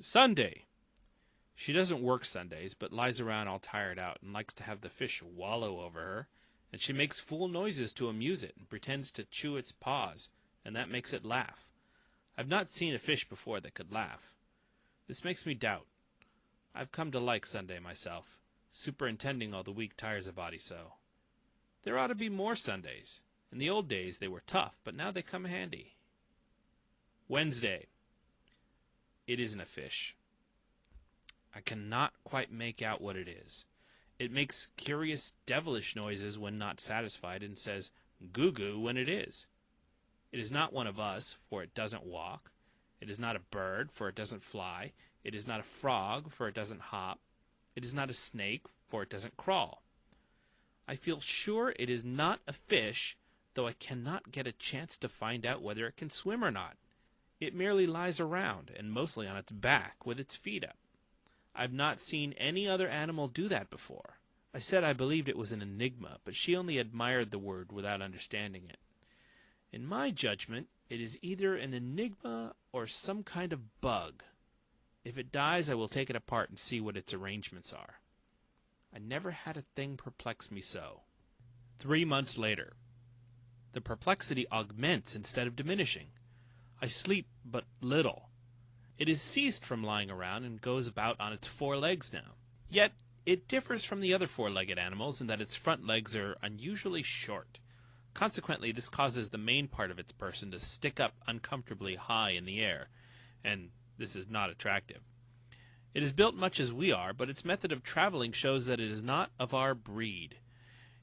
Sunday. She doesn't work Sundays, but lies around all tired out and likes to have the fish wallow over her, and she makes fool noises to amuse it and pretends to chew its paws, and that makes it laugh. I've not seen a fish before that could laugh. This makes me doubt. I've come to like Sunday myself. Superintending all the week tires a body so. There ought to be more Sundays. In the old days they were tough, but now they come handy. Wednesday. It isn't a fish. I cannot quite make out what it is. It makes curious devilish noises when not satisfied, and says goo-goo when it is. It is not one of us, for it doesn't walk. It is not a bird, for it doesn't fly. It is not a frog, for it doesn't hop. It is not a snake, for it doesn't crawl. I feel sure it is not a fish, though I cannot get a chance to find out whether it can swim or not. It merely lies around, and mostly on its back, with its feet up. I've not seen any other animal do that before. I said I believed it was an enigma, but she only admired the word without understanding it. In my judgment, it is either an enigma or some kind of bug. If it dies, I will take it apart and see what its arrangements are. I never had a thing perplex me so. 3 months later. The perplexity augments instead of diminishing. I sleep but little. It has ceased from lying around and goes about on its 4 legs now. Yet it differs from the other 4-legged animals in that its front legs are unusually short. Consequently, this causes the main part of its person to stick up uncomfortably high in the air, and this is not attractive. It is built much as we are, but its method of traveling shows that it is not of our breed.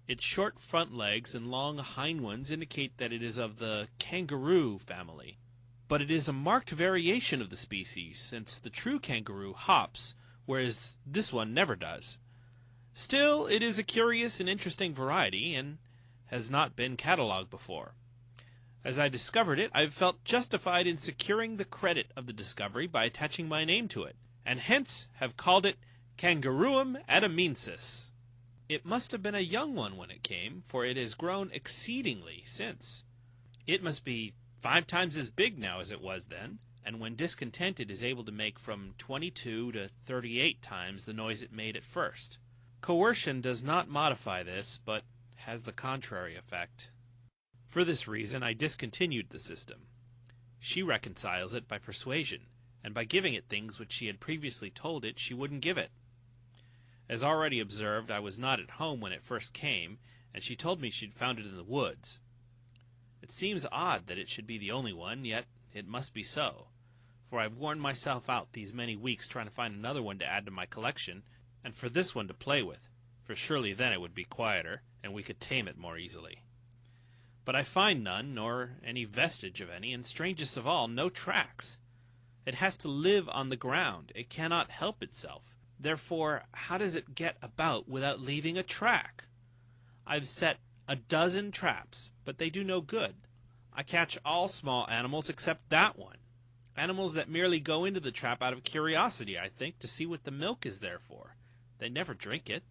Its short front legs and long hind ones indicate that it is of the kangaroo family. But it is a marked variation of the species, since the true kangaroo hops, whereas this one never does. Still, it is a curious and interesting variety, and has not been catalogued before. As I discovered it, I have felt justified in securing the credit of the discovery by attaching my name to it, and hence have called it Kangaroom adamensis. It must have been a young one when it came, for it has grown exceedingly since. It must be 5 times as big now as it was then, and when discontented is able to make from 22 to 38 times the noise it made at first. Coercion does not modify this, but has the contrary effect. For this reason I discontinued the system. She reconciles it by persuasion, and by giving it things which she had previously told it she wouldn't give it. As already observed, I was not at home when it first came, and she told me she'd found it in the woods. It seems odd that it should be the only one, yet it must be so, for I've worn myself out these many weeks trying to find another one to add to my collection, and for this one to play with, for surely then it would be quieter, and we could tame it more easily. But I find none, nor any vestige of any, and strangest of all, no tracks. It has to live on the ground. It cannot help itself. Therefore, how does it get about without leaving a track? I've set a dozen traps, but they do no good. I catch all small animals except that one. Animals that merely go into the trap out of curiosity, I think, to see what the milk is there for. They never drink it.